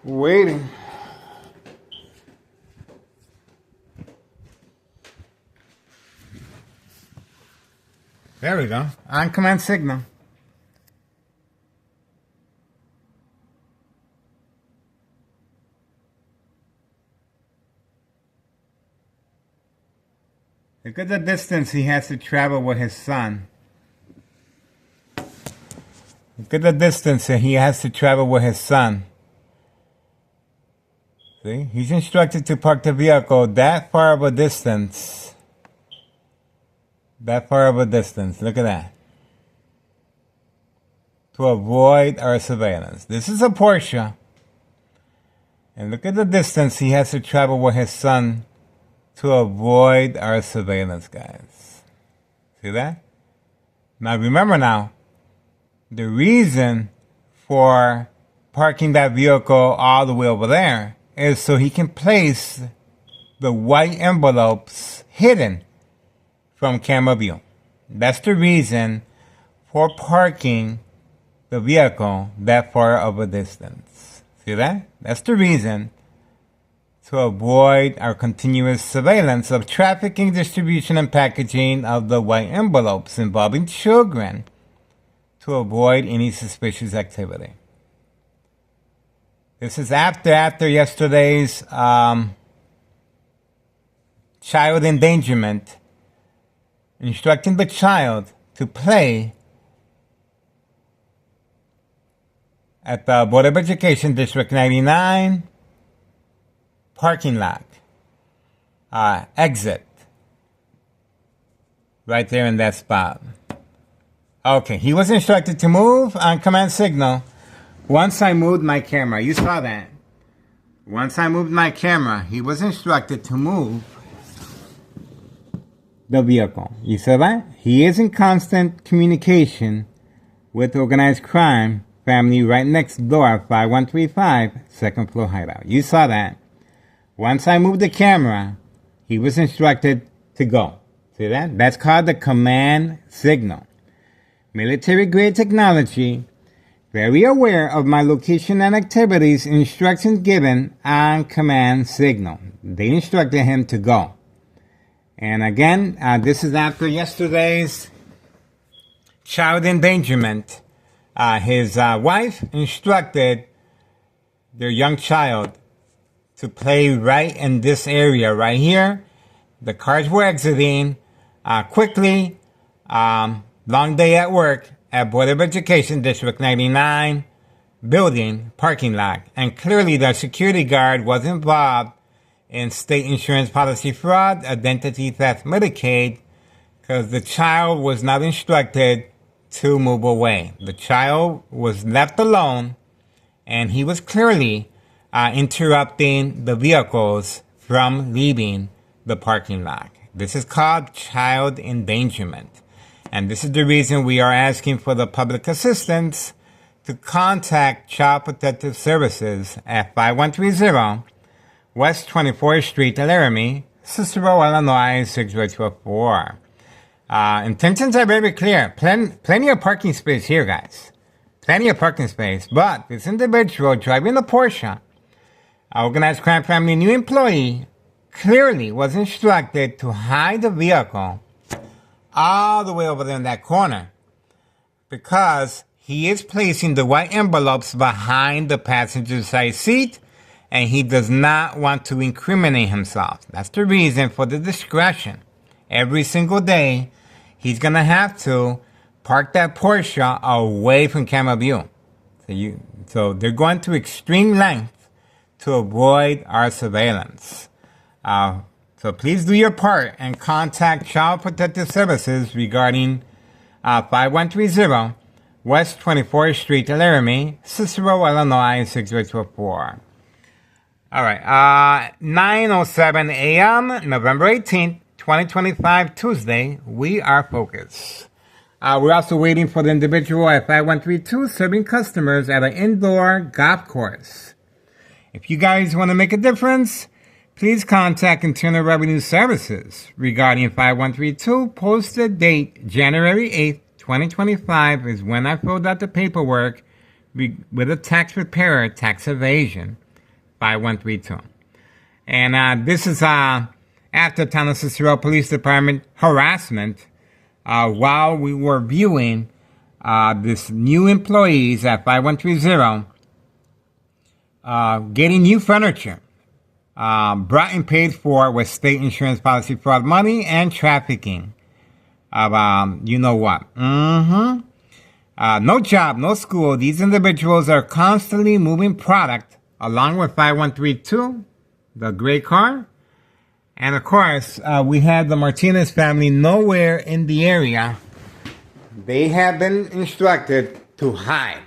Waiting. There we go. On command signal. Look at the distance he has to travel with his son. Look at the distance that he has to travel with his son. See? He's instructed to park the vehicle that far of a distance. That far of a distance. Look at that. To avoid our surveillance. This is a Porsche. And look at the distance he has to travel with his son to avoid our surveillance, guys. See that? Now remember now, the reason for parking that vehicle all the way over there is so he can place the white envelopes hidden from camera view. That's the reason for parking the vehicle that far of a distance. See that? That's the reason to avoid our continuous surveillance of trafficking, distribution, and packaging of the white envelopes involving children to avoid any suspicious activity. This is after yesterday's child endangerment, instructing the child to play at the Board of Education District 99 parking lot exit right there in that spot. Okay, he was instructed to move on command signal once I moved my camera. You saw that. Once I moved my camera, he was instructed to move the vehicle. You saw that? He is in constant communication with organized crime family right next door, 5135 second floor hideout. You saw that. Once I moved the camera, he was instructed to go. See that? That's called the command signal. Military-grade technology, very aware of my location and activities, instructions given on command signal. They instructed him to go. And again, this is after yesterday's child endangerment. His wife instructed their young child to play right in this area right here. The cars were exiting quickly. Long day at work at Board of Education District 99 building parking lot. And clearly the security guard was involved in state insurance policy fraud, identity theft, Medicaid, because the child was not instructed to move away. The child was left alone, and he was clearly interrupting the vehicles from leaving the parking lot. This is called child endangerment. And this is the reason we are asking for the public assistance to contact Child Protective Services at 5130 West 24th Street, Laramie, Cicero, Illinois, 60204. Intentions are very clear. Plenty of parking space here, guys. Plenty of parking space. But this individual driving the Porsche, organized crime family new employee, clearly was instructed to hide the vehicle all the way over there in that corner because he is placing the white envelopes behind the passenger side seat and he does not want to incriminate himself. That's the reason for the discretion. Every single day, he's going to have to park that Porsche away from camera view. So they're going to extreme length to avoid our surveillance. So please do your part and contact Child Protective Services regarding 5130 West 24th Street, Laramie, Cicero, Illinois, 60204. All right, 9:07 a.m., November 18th, 2025, Tuesday, we are focused. We're also waiting for the individual at 5132 serving customers at an indoor golf course. If you guys want to make a difference, please contact Internal Revenue Services regarding 5132. Posted date January 8th, 2025 is when I filled out the paperwork with a tax preparer, tax evasion. 5132. And this is after Town Cicero Police Department harassment while we were viewing this new employees at 5130 getting new furniture brought and paid for with state insurance policy fraud money and trafficking of you know what. No job, no school. These individuals are constantly moving product along with 5132, the gray car. And of course, we have the Martinez family nowhere in the area. They have been instructed to hide.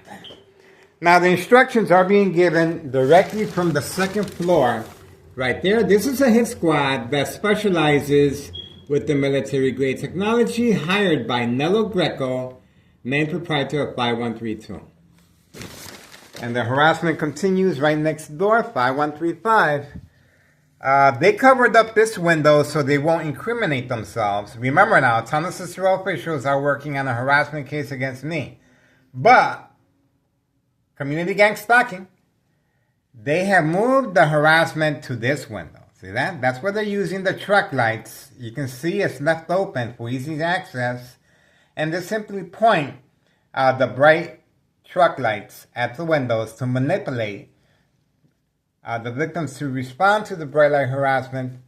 Now, the instructions are being given directly from the second floor right there. This is a hit squad that specializes with the military-grade technology hired by Nello Greco, main proprietor of 5132. And the harassment continues right next door, 5135. They covered up this window so they won't incriminate themselves. Remember now, Town of Cicero officials are working on a harassment case against me. But community gang stalking, they have moved the harassment to this window. See that? That's where they're using the truck lights. You can see it's left open for easy access. And they simply point the bright truck lights at the windows to manipulate the victims to respond to the bright light harassment.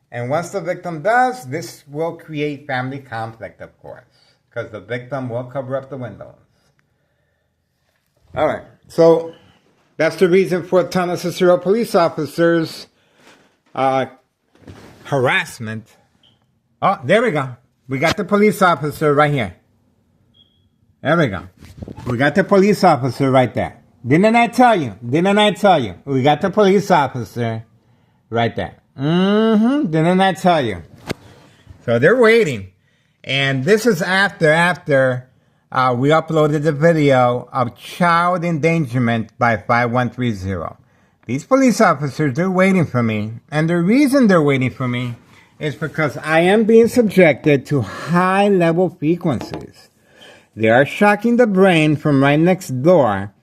And once the victim does, this will create family conflict, of course, because the victim will cover up the windows. All right, so that's the reason for Town of Cicero police officers harassment. Oh, there we go. We got the police officer right here. There we go. We got the police officer right there. Didn't I tell you? Didn't I tell you? We got the police officer right there. Didn't I tell you? So they're waiting. And this is after we uploaded the video of child endangerment by 5130. These police officers, they're waiting for me. And the reason they're waiting for me is because I am being subjected to high-level frequencies. They are shocking the brain from right next door.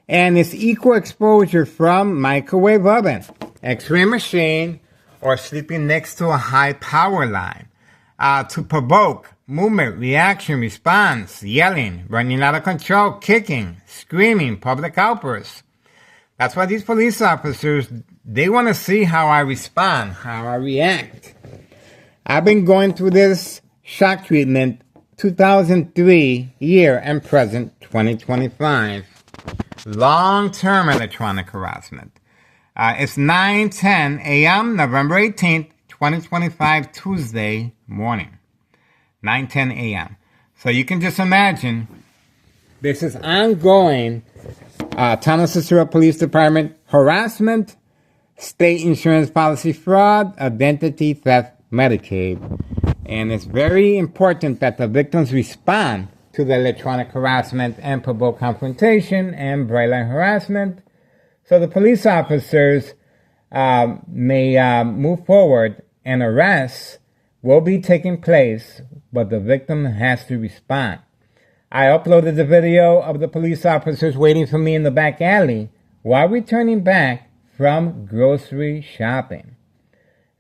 And it's equal exposure from microwave oven, x-ray machine, or sleeping next to a high power line to provoke movement, reaction, response, yelling, running out of control, kicking, screaming, public outbursts. That's why these police officers, they want to see how I respond, how I react. I've been going through this shock treatment 2003 year and present 2025. Long-term electronic harassment. It's 9:10 a.m., November 18th, 2025, Tuesday morning. 9:10 a.m. So you can just imagine, this is ongoing Town of Cicero Police Department harassment, state insurance policy fraud, identity theft, Medicaid. And it's very important that the victims respond to the electronic harassment and provoke confrontation and bright light harassment. So the police officers may move forward and arrests will be taking place, but the victim has to respond. I uploaded the video of the police officers waiting for me in the back alley while returning back from grocery shopping.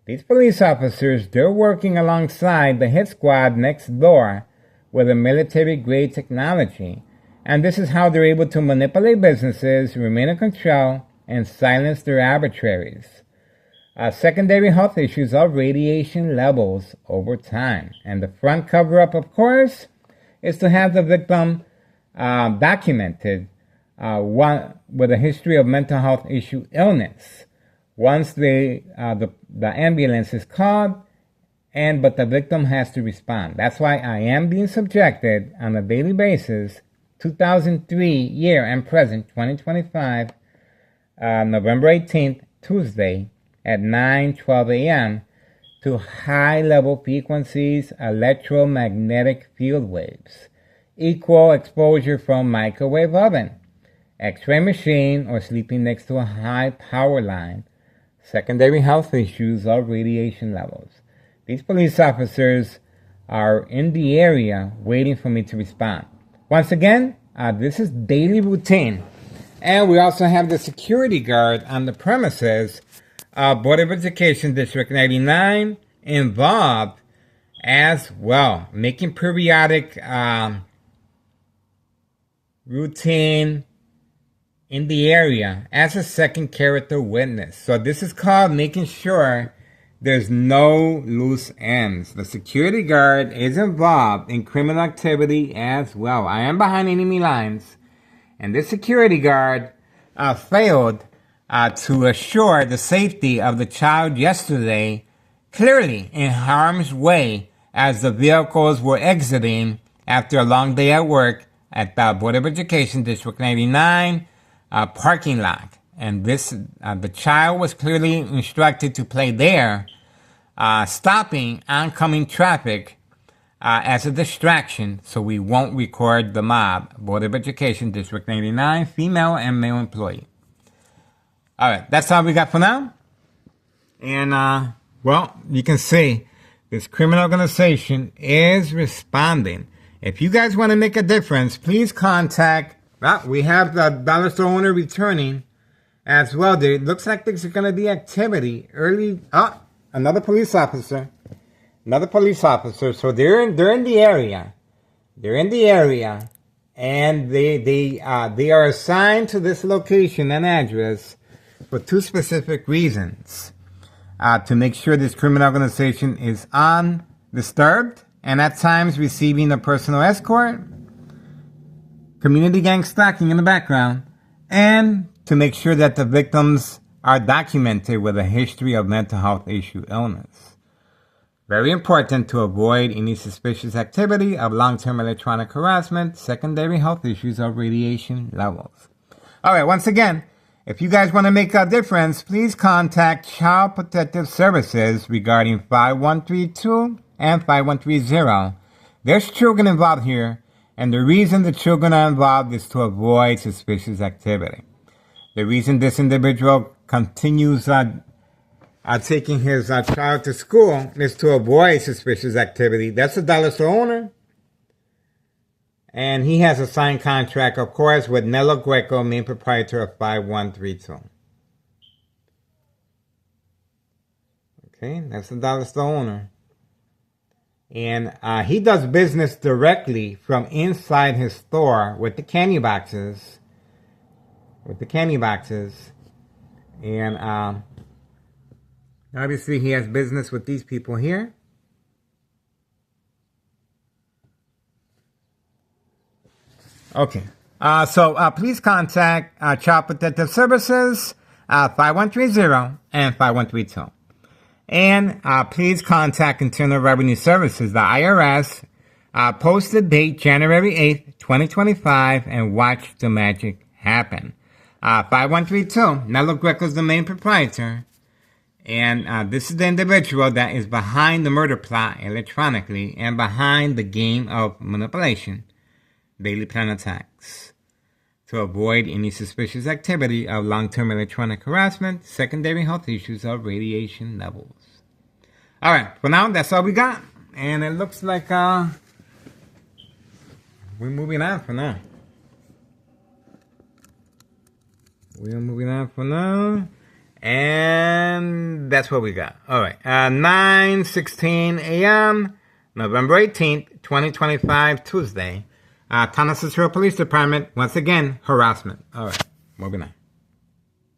These police officers, they're working alongside the hit squad next door with a military-grade technology, and this is how they're able to manipulate businesses, remain in control, and silence their arbitraries. Secondary health issues are radiation levels over time, and the front cover-up, of course, is to have the victim documented with a history of mental health issue illness. Once the ambulance is called, but the victim has to respond. That's why I am being subjected on a daily basis, 2003 year and present, 2025, November 18th, Tuesday, at 9:12 a.m., to high-level frequencies, electromagnetic field waves, equal exposure from microwave oven, x-ray machine, or sleeping next to a high power line, secondary health issues or radiation levels. These police officers are in the area waiting for me to respond. Once again, this is daily routine. And we also have the security guard on the premises of Board of Education District 99 involved as well, making periodic routine in the area as a second character witness. So this is called making sure there's no loose ends. The security guard is involved in criminal activity as well. I am behind enemy lines, and this security guard failed to assure the safety of the child yesterday, clearly in harm's way as the vehicles were exiting after a long day at work at the Board of Education District 99 parking lot. And this, the child was clearly instructed to play there, stopping oncoming traffic as a distraction so we won't record the mob. Board of Education District 99, female and male employee. All right, that's all we got for now. And, well, you can see this criminal organization is responding. If you guys want to make a difference, please contact, we have the dollar store owner returning as well. It looks like there's going to be activity early. Another police officer. So they're in the area. And they are assigned to this location and address for two specific reasons. To make sure this criminal organization is undisturbed and at times receiving a personal escort, community gang stalking in the background, and to make sure that the victims are documented with a history of mental health issue illness. Very important to avoid any suspicious activity of long-term electronic harassment, secondary health issues, or radiation levels. All right, once again, if you guys want to make a difference, please contact Child Protective Services regarding 5132 and 5130. There's children involved here, and the reason the children are involved is to avoid suspicious activity. The reason this individual continues taking his child to school is to avoid suspicious activity. That's the dollar store owner. And he has a signed contract, of course, with Nello Greco, main proprietor of 5132. Okay, that's the dollar store owner. And he does business directly from inside his store with the candy boxes. And obviously he has business with these people here. Okay. So please contact Child Protective Services 5130 and 5132. And please contact Internal Revenue Services, the IRS, posted date January 8th, 2025, and watch the magic happen. 5132, Nello Greco is the main proprietor. And this is the individual that is behind the murder plot electronically and behind the game of manipulation, daily plan attacks, to avoid any suspicious activity of long-term electronic harassment, secondary health issues, or radiation levels. All right, for now, that's all we got. And it looks like we're moving on for now. And that's what we got. All right, 9:16 a.m., November 18th, 2025, Tuesday. Town of Cicero Police Department, once again, harassment. All right, moving on.